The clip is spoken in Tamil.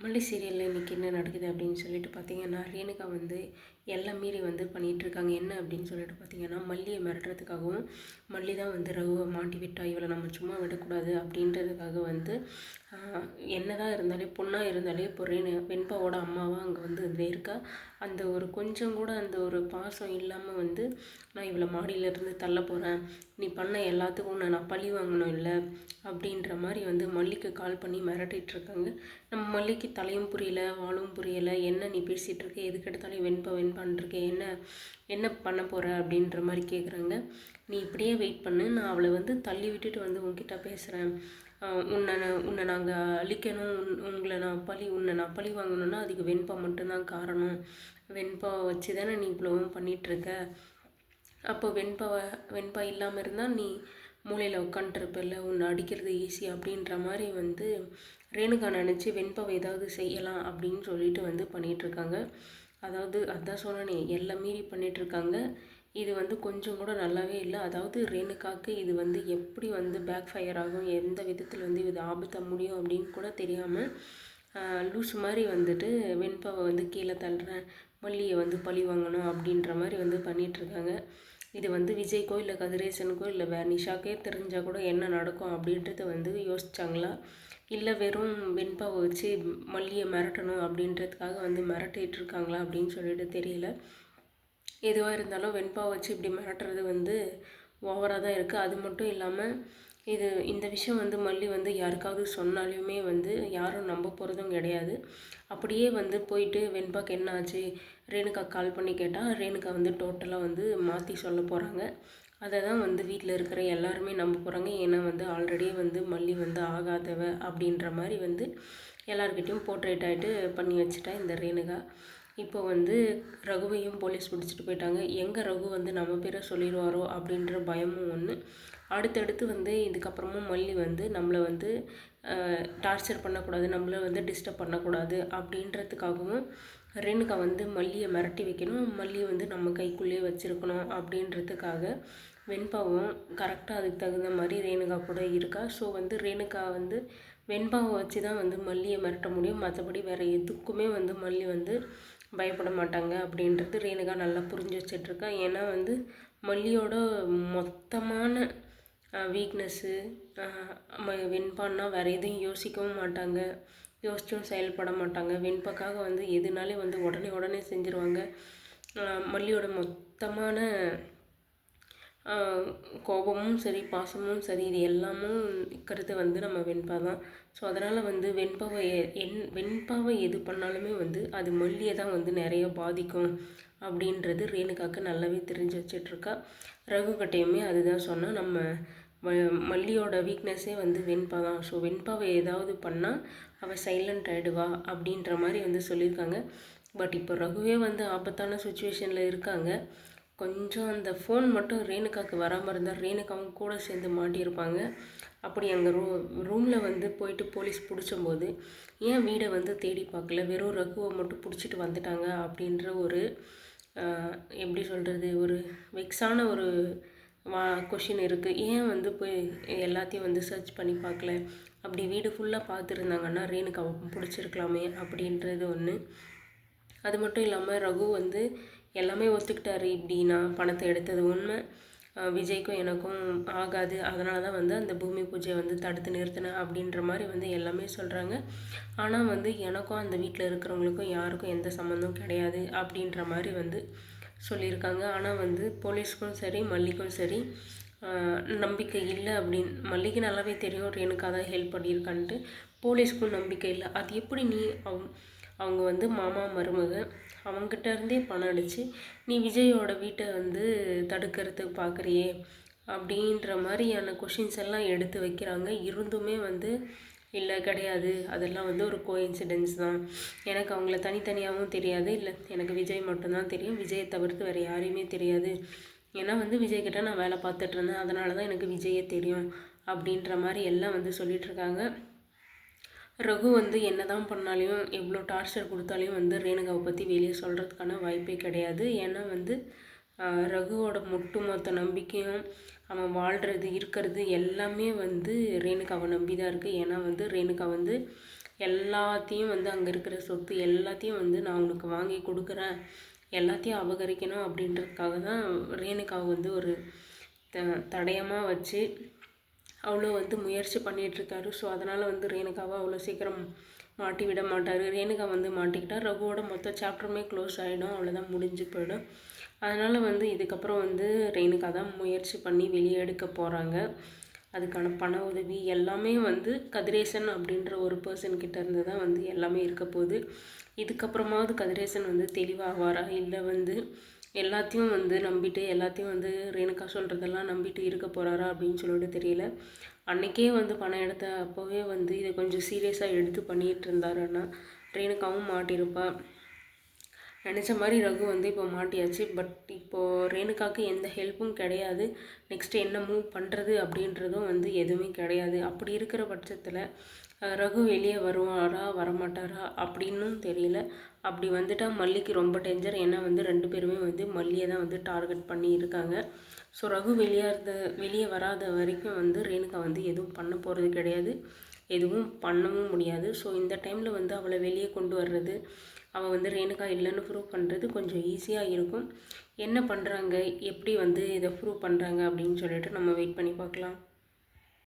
மல்லி சீரியலில் இன்றைக்கி என்ன நடக்குது அப்படின்னு சொல்லிட்டு பார்த்தீங்கன்னா, ரேணுகா வந்து எல்லாம் மீறி வந்து பண்ணிகிட்ருக்காங்க. என்ன அப்படின்னு சொல்லிட்டு பார்த்தீங்கன்னா, மல்லியை மிரட்டுறதுக்காகவும், மல்லி தான் வந்து ரகுவை மாட்டி விட்டா, இவளை நம்ம சும்மா விடக்கூடாது அப்படின்றதுக்காக வந்து என்னதான் இருந்தாலே பொண்ணாக இருந்தாலே இப்போ வெண்பாவோட அம்மாவாக அங்கே வந்து இருக்கா. அந்த ஒரு கொஞ்சம் கூட அந்த ஒரு பாசம் இல்லாமல் வந்து நான் இவளை மாடியிலேருந்து தள்ள போகிறேன், நீ பண்ண எல்லாத்துக்கும் நான் பழி வாங்கணும் இல்லை அப்படின்ற மாதிரி வந்து மல்லிக்கு கால் பண்ணி மிரட்டிகிட்ருக்காங்க. நம்ம மல்லிக்கு தலையும் புரியல, வாழும் புரியலை. என்ன நீ பேசிகிட்டு இருக்க, எதுக்கு எடுத்தாலும் வெண்பான்ருக்கே, என்ன என்ன பண்ண போகிற அப்படின்ற மாதிரி கேட்குறாங்க. நீ இப்படியே வெயிட் பண்ணு, நான் அவளை வந்து தள்ளி விட்டுட்டு வந்து உங்ககிட்ட பேசுகிறேன். உன்னை நாங்கள் அழிக்கணும், உன்னை நான் பழி வாங்கணுன்னா அதுக்கு வெண்பா மட்டும்தான் காரணம். வெண்பாவை வச்சு தானே நீ இவ்வளவும் பண்ணிகிட்ருக்க. அப்போ வெண்பா இல்லாமல் இருந்தால் நீ மூளையில் உட்காந்துருப்பில்ல, உன்னை அடிக்கிறது ஈஸி அப்படின்ற மாதிரி வந்து ரேணுகா நினச்சி வெண்பாவை ஏதாவது செய்யலாம் அப்படின்னு சொல்லிட்டு வந்து பண்ணிகிட்ருக்காங்க. அதாவது அதான் சொன்னனே, எல்லாம் மீறி பண்ணிகிட்ருக்காங்க. இது வந்து கொஞ்சம் கூட நல்லாவே இல்லை. அதாவது ரேணுகாவுக்கு இது வந்து எப்படி வந்து பேக் ஃபயர் ஆகும், எந்த விதத்தில் வந்து இது ஆபத்த முடியும் அப்படின்னு கூட தெரியாமல் லூஸ் மாதிரி வந்துட்டு வெண்பாவை வந்து கீழே தள்ளுறேன், மல்லியை வந்து பழி வாங்கணும் அப்படின்ற மாதிரி வந்து பண்ணிகிட்ருக்காங்க. இது வந்து விஜய்க்கோ இல்லை கதிரேசனுக்கோ இல்லை நிஷாக்கே தெரிஞ்சால் கூட என்ன நடக்கும் அப்படின்றத வந்து யோசிச்சாங்களா, இல்லை வெறும் வெண்பாவை வச்சு மல்லியை மிரட்டணும் அப்படின்றதுக்காக வந்து மிரட்டிகிட்டு இருக்காங்களா அப்படின்னு சொல்லிட்டு தெரியல. எதுவாக இருந்தாலும் வெண்பாவை வச்சு இப்படி மிரட்டுறது வந்து ஓவராக தான் இருக்குது. அது மட்டும் இல்லாமல் இந்த விஷயம் வந்து மல்லி வந்து யாருக்காவது சொன்னாலுமே வந்து யாரும் நம்ப போகிறதும் கிடையாது. அப்படியே வந்து போயிட்டு வெண்பாக்கு என்ன ஆச்சு, ரேணுகா கால் பண்ணி கேட்டால் ரேணுகா வந்து டோட்டலாக வந்து மாற்றி சொல்ல போகிறாங்க. அதை தான் வந்து வீட்டில் இருக்கிற எல்லாருமே நம்ப போகிறாங்க. ஏன்னா வந்து ஆல்ரெடி வந்து மல்லி வந்து ஆகாதவ அப்படின்ற மாதிரி வந்து எல்லாருக்கிட்டையும் போர்ட்ரேட் ஆகிட்டு பண்ணி வச்சுட்டா இந்த ரேணுகா. இப்போ வந்து ரகுவையும் போலீஸ் பிடிச்சிட்டு போயிட்டாங்க. எங்கே ரகு வந்து நம்ம பேரை சொல்லிடுவாரோ அப்படின்ற பயமும் ஒன்று. அடுத்தடுத்து வந்து இதுக்கப்புறமும் மல்லி வந்து நம்மளை வந்து டார்ச்சர் பண்ணக்கூடாது, நம்மளை வந்து டிஸ்டர்ப் பண்ணக்கூடாது அப்படின்றதுக்காகவும் ரேணுகா வந்து மல்லியை மிரட்டி வைக்கணும், மல்லியை வந்து நம்ம கைக்குள்ளேயே வச்சுருக்கணும் அப்படின்றதுக்காக வெண்பாவும் கரெக்டாக அதுக்கு தகுந்த மாதிரி ரேணுகா கூட இருக்கா. ஸோ வந்து ரேணுகா வந்து வெண்பாவை வச்சு தான் வந்து மல்லியை மிரட்ட முடியும், மற்றபடி வேறு எதுக்குமே வந்து மல்லி வந்து பயப்பட மாட்டாங்க அப்படின்றது ரேணுகா நல்லா புரிஞ்சு வச்சிட்ருக்கா. ஏன்னா வந்து மல்லியோட மொத்தமான வீக்னஸ்ஸு வெண்பான்னா வேறு எதையும் யோசிக்கவும் மாட்டாங்க, யோசிச்சும் செயல்பட மாட்டாங்க. வெண்பாக்காக வந்து எதுனாலே வந்து உடனே செஞ்சுருவாங்க. மல்லியோட மொத்தமான கோபமும் சரி, பாசமும் சரி, இது எல்லாமும் இருக்கிறது வந்து நம்ம வெண்பா தான். ஸோ அதனால் வந்து வெண்பாவை எது பண்ணாலுமே வந்து அது மல்லியை தான் வந்து நிறைய பாதிக்கும் அப்படின்றது ரேணுகாவுக்கு நல்லாவே தெரிஞ்சு வச்சிட்ருக்கா. ரகுக்கிட்டையுமே அதுதான் சொன்னால், நம்ம மல்லியோட வீக்னஸே வந்து வெண்பா தான். ஸோ வெண்பாவை ஏதாவது பண்ணால் அவள் சைலண்ட் ஆகிடுவா அப்படின்ற மாதிரி வந்து சொல்லியிருக்காங்க. பட் இப்போ ரகுவே வந்து ஆபத்தான சுச்சுவேஷனில் இருக்காங்க. கொஞ்சம் அந்த ஃபோன் மட்டும் ரேணுகாவுக்கு வராமல் இருந்தால் ரேணுகாவும் கூட சேர்ந்து மாட்டியிருப்பாங்க. அப்படி அங்கே ரூமில் வந்து போயிட்டு போலீஸ் பிடிச்சம்போது ஏன் வீடை வந்து தேடி பார்க்கல, வெறும் ரகுவை மட்டும் பிடிச்சிட்டு வந்துட்டாங்க அப்படின்ற ஒரு எப்படி சொல்கிறது, ஒரு வெக்ஸான ஒரு கொஷின் இருக்குது. ஏன் வந்து போய் எல்லாத்தையும் வந்து சர்ச் பண்ணி பார்க்கல, அப்படி வீடு ஃபுல்லாக பார்த்துருந்தாங்கன்னா ரேணுகாவை பிடிச்சிருக்கலாமே அப்படின்றது ஒன்று. அது மட்டும் இல்லாமல் ரகு வந்து எல்லாமே ஒத்துக்கிட்டாரு, இப்படின்னா பணத்தை எடுத்தது உண்மை, விஜய்க்கும் எனக்கும் ஆகாது, அதனால தான் வந்து அந்த பூமி பூஜையை வந்து தடுத்து நிறுத்தினேன் அப்படின்ற மாதிரி வந்து எல்லாமே சொல்கிறாங்க. ஆனால் வந்து எனக்கும் அந்த வீட்டில் இருக்கிறவங்களுக்கும் யாருக்கும் எந்த சம்மந்தம் கிடையாது அப்படின்ற மாதிரி வந்து சொல்லியிருக்காங்க. ஆனால் வந்து போலீஸ்க்கும் சரி மல்லிக்கும் சரி நம்பிக்கை இல்லை அப்படின்னு. மல்லிக்கு நல்லாவே தெரியும் ரேணுகா தான் ஹெல்ப் பண்ணியிருக்கான்ட்டு, போலீஸ்க்கும் நம்பிக்கை இல்லை. அது எப்படி நீ அவங்க வந்து மாமா மருமக, அவங்ககிட்ட இருந்தே பணம் அடித்து நீ விஜயோட வீட்டை வந்து தடுக்கிறதுக்கு பார்க்குறியே அப்படின்ற மாதிரியான கொஷின்ஸ் எல்லாம் எடுத்து வைக்கிறாங்க. இருந்துமே வந்து இல்லை கிடையாது, அதெல்லாம் வந்து ஒரு கோஇன்சிடென்ஸ் தான், எனக்கு அவங்கள தனித்தனியாகவும் தெரியாது, இல்லை எனக்கு விஜய் மட்டும்தான் தெரியும், விஜயை தவிர்த்து வேறு யாரையுமே தெரியாது, ஏன்னா வந்து விஜய்கிட்ட நான் வேலை பார்த்துட்ருந்தேன், அதனால தான் எனக்கு விஜயே தெரியும் அப்படின்ற மாதிரி எல்லாம் வந்து சொல்லிகிட்ருக்காங்க. ரகு வந்து என்ன தான் பண்ணாலையும் எவ்வளோ டார்ச்சர் கொடுத்தாலையும் வந்து ரேணுகாவை பற்றி வெளியே சொல்கிறதுக்கான வாய்ப்பே கிடையாது. ஏன்னா வந்து ரகுவோட ஒட்டுமொத்த நம்பிக்கையும் அவன் வாழ்கிறது இருக்கிறது எல்லாமே வந்து ரேணுகாவை நம்பி தான் இருக்குது. ஏன்னா வந்து ரேணுகா வந்து எல்லாத்தையும் வந்து அங்கே இருக்கிற சொத்து எல்லாத்தையும் வந்து நான் உனக்கு வாங்கி கொடுக்குறேன், எல்லாத்தையும் அபகரிக்கணும் அப்படின்றதுக்காக தான் ரேணுகாவை வந்து ஒரு தடயமாக வச்சு அவ்வளோ வந்து முயற்சி பண்ணிகிட்ருக்காரு. ஸோ அதனால் வந்து ரேணுகாவை அவ்வளோ சீக்கிரம் மாட்டி விட மாட்டார். ரேணுகா வந்து மாட்டிக்கிட்டால் ரகுவோட மொத்த சாப்டருமே க்ளோஸ் ஆகிடும், அவ்வளோதான், முடிஞ்சு போயிடும். அதனால் வந்து இதுக்கப்புறம் வந்து ரேணுகா தான் முயற்சி பண்ணி வெளியே எடுக்க போகிறாங்க. அதுக்கான பண உதவி எல்லாமே வந்து கதிரேசன் அப்படின்ற ஒரு பர்சன்கிட்ட இருந்து தான் வந்து எல்லாமே இருக்க போகுது. இதுக்கப்புறமாவது கதிரேசன் வந்து தெளிவாவாரா, இல்லை வந்து எல்லாத்தையும் வந்து நம்பிட்டு எல்லாத்தையும் வந்து ரேணுகா சொல்கிறதெல்லாம் நம்பிட்டு இருக்க போகிறாரா அப்படின்னு சொல்லிட்டு தெரியல. அன்றைக்கே வந்து பணம் எடுத்த அப்போவே வந்து இதை கொஞ்சம் சீரியஸாக எடுத்து பண்ணிகிட்டு இருந்தாருன்னா ரேணுகாவும் மாட்டியிருப்பா. நினச்ச மாதிரி ரகு வந்து இப்போ மாட்டியாச்சு. பட் இப்போது ரேணுகாவுக்கு எந்த ஹெல்ப்பும் கிடையாது. நெக்ஸ்ட்டு என்ன மூவ் பண்ணுறது அப்படின்றதும் வந்து எதுவுமே கிடையாது. அப்படி இருக்கிற பட்சத்தில் ரகு வெளியே வருவாரா வரமாட்டாரா அப்படின்னும் தெரியல. அப்படி வந்துட்டால் மல்லிக்கு ரொம்ப டேஞ்சர். ஏன்னா வந்து 2 பேருமே வந்து மல்லியை தான் வந்து டார்கெட் பண்ணி இருக்காங்க. ஸோ ரகு வெளியே வராத வரைக்கும் வந்து ரேணுகா வந்து எதுவும் பண்ண போகிறது கிடையாது, எதுவும் பண்ணவும் முடியாது. ஸோ இந்த டைமில் வந்து அவளை வெளியே கொண்டு வர்றது, அவள் வந்து ரேணுகா இல்லைன்னு ப்ரூவ் பண்ணுறது கொஞ்சம் ஈஸியாக இருக்கும். என்ன பண்ணுறாங்க, எப்படி வந்து இதை ப்ரூவ் பண்ணுறாங்க அப்படின்னு சொல்லிட்டு நம்ம வெயிட் பண்ணி பார்க்கலாம்.